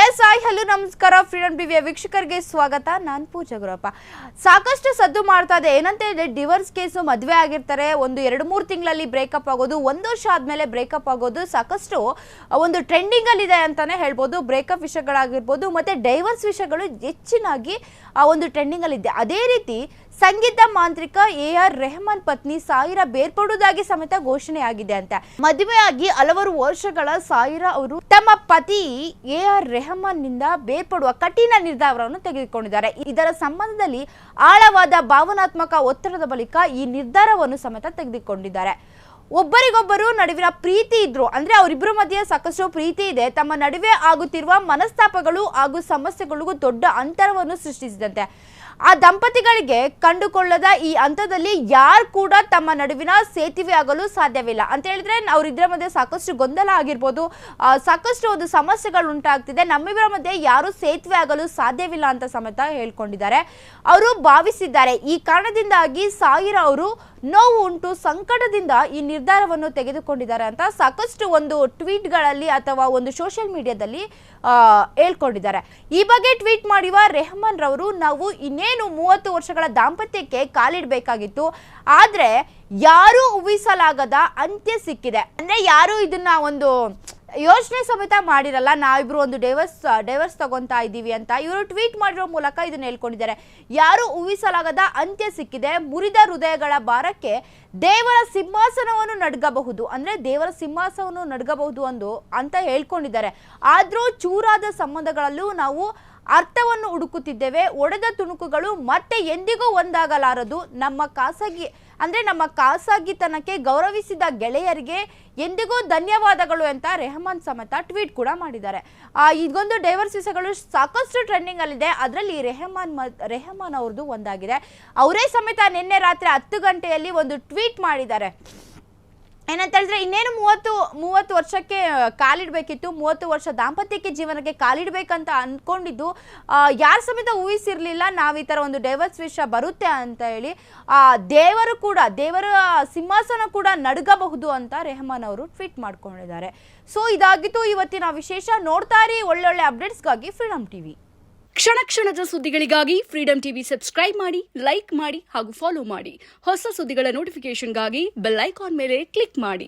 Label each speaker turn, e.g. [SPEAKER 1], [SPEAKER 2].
[SPEAKER 1] S I hello ನಮಸ್ಕಾರ freedom ಟಿವಿಯ ವೀಕ್ಷಕರಿಗೆ ಸ್ವಾಗತ. ನಾನು ಪೂಜಾ ಗುರಪ್ಪ. ಸಾಕಷ್ಟು ಸದ್ದು ಮಾಡ್ತಾ ಇದೆ. ಏನಂತ ಹೇಳಿದ್ರೆ ಡಿವೋರ್ಸ್ ಕೇಸು, ಮದುವೆ ಆಗಿರ್ತಾರೆ, ಒಂದು 2-3 ತಿಂಗಳಲ್ಲಿ ಬ್ರೇಕಪ್ ಆಗೋದು, 1 ವರ್ಷ ಆದ್ಮೇಲೆ ಬ್ರೇಕಪ್ ಆಗೋದು ಸಾಕಷ್ಟು ಒಂದು ಟ್ರೆಂಡಿಂಗ್ ಅಲ್ಲಿ ಇದೆ ಅಂತಾನೆ ಹೇಳ್ಬೋದು. ಬ್ರೇಕಪ್ ವಿಷಯಗಳಾಗಿರ್ಬೋದು ಮತ್ತೆ ಡೈವರ್ಸ್ ವಿಷಯಗಳು ಹೆಚ್ಚಿನಾಗಿ ಒಂದು ಟ್ರೆಂಡಿಂಗ್ ಅಲ್ಲಿ ಇದೆ. ಅದೇ ರೀತಿ ಸಂಗೀತ ಮಾಂತ್ರಿಕ AR ರೆಹಮಾನ್ ಪತ್ನಿ ಸಾಯಿರಾ ಬೇರ್ಪಡುವುದಾಗಿ ಸಮೇತ ಘೋಷಣೆ ಆಗಿದೆ ಅಂತ. ಮದುವೆಯಾಗಿ ಹಲವಾರು ವರ್ಷಗಳ ಸಾಯಿರಾ ಅವರು ತಮ್ಮ ಪತಿ AR ರೆಹಮಾನ್ ನಿಂದ ಬೇರ್ಪಡುವ ಕಠಿಣ ನಿರ್ಧಾರವನ್ನು ತೆಗೆದುಕೊಂಡಿದ್ದಾರೆ. ಇದರ ಸಂಬಂಧದಲ್ಲಿ ಆಳವಾದ ಭಾವನಾತ್ಮಕ ಒತ್ತಡದ ಬಳಿಕ ಈ ನಿರ್ಧಾರವನ್ನು ಸಮೇತ ತೆಗೆದುಕೊಂಡಿದ್ದಾರೆ. ಒಬ್ಬರಿಗೊಬ್ಬರು ನಡುವಿನ ಪ್ರೀತಿ ಇದ್ರು ಅಂದ್ರೆ ಅವರಿಬ್ಬರ ಮಧ್ಯೆ ಸಾಕಷ್ಟು ಪ್ರೀತಿ ಇದೆ. ತಮ್ಮ ನಡುವೆ ಆಗುತ್ತಿರುವ ಮನಸ್ತಾಪಗಳು ಹಾಗೂ ಸಮಸ್ಯೆಗಳಿಗೂ ದೊಡ್ಡ ಅಂತರವನ್ನು ಸೃಷ್ಟಿಸಿದಂತೆ ಆ ದಂಪತಿಗಳಿಗೆ ಕಂಡುಕೊಳ್ಳದ ಈ ಹಂತದಲ್ಲಿ ಯಾರು ಕೂಡ ತಮ್ಮ ನಡುವಿನ ಸೇತುವೆ ಆಗಲು ಸಾಧ್ಯವಿಲ್ಲ ಅಂತ ಹೇಳಿದ್ರೆ ಅವರಿಬ್ಬರ ಮಧ್ಯೆ ಸಾಕಷ್ಟು ಗೊಂದಲ ಆಗಿರ್ಬೋದು, ಸಾಕಷ್ಟು ಒಂದು ಸಮಸ್ಯೆಗಳು ಉಂಟಾಗ್ತಿದೆ. ನಮ್ಮಿಬ್ಬರ ಮಧ್ಯೆ ಯಾರು ಸೇತುವೆ ಆಗಲು ಸಾಧ್ಯವಿಲ್ಲ ಅಂತ ಸಮೇತ ಹೇಳ್ಕೊಂಡಿದ್ದಾರೆ. ಅವರು ಭಾವಿಸಿದ್ದಾರೆ. ಈ ಕಾರಣದಿಂದಾಗಿ ಸಾಯಿರಾ ಅವರು ನೋವು ಉಂಟು, ಸಂಕಟದಿಂದ ಈ ನಿರ್ಧಾರವನ್ನು ತೆಗೆದುಕೊಂಡಿದ್ದಾರೆ ಅಂತ ಸಾಕಷ್ಟು ಒಂದು ಟ್ವೀಟ್ಗಳಲ್ಲಿ ಅಥವಾ ಒಂದು ಸೋಷಿಯಲ್ ಮೀಡಿಯಾದಲ್ಲಿ ಹೇಳ್ಕೊಂಡಿದ್ದಾರೆ. ಈ ಬಗ್ಗೆ ಟ್ವೀಟ್ ಮಾಡಿರುವ ರೆಹಮಾನ್ ರವರು, ನಾವು ಇನ್ನೇನು 30 ವರ್ಷಗಳ ದಾಂಪತ್ಯಕ್ಕೆ ಕಾಲಿಡಬೇಕಾಗಿತ್ತು, ಆದ್ರೆ ಯಾರೂ ಊಹಿಸಲಾಗದ ಅಂತ್ಯ ಸಿಕ್ಕಿದೆ. ಅಂದ್ರೆ ಯಾರು ಇದನ್ನ ಒಂದು ಯೋಚನೆ ಸಮೇತ ಮಾಡಿರಲ್ಲ, ನಾವಿಬ್ರು ಒಂದು ಡೈವರ್ಸ್ ತಗೊಂತಾ ಇದ್ದೀವಿ ಅಂತ ಇವರು ಟ್ವೀಟ್ ಮಾಡಿರೋ ಮೂಲಕ ಇದನ್ನ ಹೇಳ್ಕೊಂಡಿದ್ದಾರೆ. ಯಾರು ಊಹಿಸಲಾಗದ ಅಂತ್ಯ ಸಿಕ್ಕಿದೆ, ಮುರಿದ ಹೃದಯಗಳ ಭಾರಕ್ಕೆ ದೇವರ ಸಿಂಹಾಸನವನ್ನು ನಡ್ಗಬಹುದು, ಅಂದ್ರೆ ದೇವರ ಸಿಂಹಾಸನವನ್ನು ನಡ್ಗಬಹುದು ಅಂತ ಹೇಳ್ಕೊಂಡಿದ್ದಾರೆ. ಆದ್ರೂ ಚೂರಾದ ಸಂಬಂಧಗಳಲ್ಲೂ ನಾವು ಅರ್ಥವನ್ನು ಹುಡುಕುತ್ತಿದ್ದೇವೆ. ಒಡೆದ ತುಣುಕುಗಳು ಮತ್ತೆ ಎಂದಿಗೂ ಒಂದಾಗಲಾರದು. ನಮ್ಮ ಖಾಸಗಿತನಕ್ಕೆ ಗೌರವಿಸಿದ ಗೆಳೆಯರಿಗೆ ಎಂದಿಗೂ ಧನ್ಯವಾದಗಳು ಅಂತ ರೆಹಮಾನ್ ಸಮೇತ ಟ್ವೀಟ್ ಕೂಡ ಮಾಡಿದ್ದಾರೆ. ಇದೊಂದು ಡೈವರ್ಸ್ ವಿಷಯಗಳು ಸಾಕಷ್ಟು ಟ್ರೆಂಡಿಂಗ್ ಅಲ್ಲಿದೆ. ಅದರಲ್ಲಿ ರೆಹಮಾನ್ ಅವ್ರದ್ದು ಒಂದಾಗಿದೆ. ಅವರೇ ಸಮೇತ ನಿನ್ನೆ ರಾತ್ರಿ 10 ಗಂಟೆಯಲ್ಲಿ ಒಂದು ಟ್ವೀಟ್ ಮಾಡಿದ್ದಾರೆ. ಏನಂತ ಹೇಳಿದ್ರೆ ಇನ್ನೇನು 30 ವರ್ಷಕ್ಕೆ ಕಾಲಿಡಬೇಕಿತ್ತು, 30 ವರ್ಷ ದಾಂಪತ್ಯಕ್ಕೆ ಜೀವನಕ್ಕೆ ಕಾಲಿಡಬೇಕಂತ ಅನ್ಕೊಂಡಿದ್ದು ಯಾರು ಸಮೇತ ಊಹಿಸಿರ್ಲಿಲ್ಲ ನಾವು ಈ ತರ ಒಂದು ಡೈವರ್ಸ್ ವಿಷಯ ಬರುತ್ತೆ ಅಂತ ಹೇಳಿ. ದೇವರ ಸಿಂಹಾಸನ ಕೂಡ ನಡುಗಬಹುದು ಅಂತ ರೆಹಮಾನ್ ಅವರು ಟ್ವೀಟ್ ಮಾಡ್ಕೊಂಡಿದ್ದಾರೆ. ಸೊ ಇದಾಗಿತ್ತು ಇವತ್ತಿನ ವಿಶೇಷ. ನೋಡ್ತಾ ಇರಿ ಒಳ್ಳೊಳ್ಳೆ ಅಪ್ಡೇಟ್ಸ್ಗಾಗಿ ಫ್ರೀಡಮ್ ಟಿವಿ.
[SPEAKER 2] ಕ್ಷಣ ಕ್ಷಣದ ಸುದ್ದಿಗಳಿಗಾಗಿ ಫ್ರೀಡಮ್ ಟಿವಿ ಸಬ್ಸ್ಕ್ರೈಬ್ ಮಾಡಿ, ಲೈಕ್ ಮಾಡಿ ಹಾಗೂ ಫಾಲೋ ಮಾಡಿ. ಹೊಸ ಸುದ್ದಿಗಳ ನೋಟಿಫಿಕೇಶನ್ಗಾಗಿ ಬೆಲ್ ಐಕಾನ್ ಮೇಲೆ ಕ್ಲಿಕ್ ಮಾಡಿ.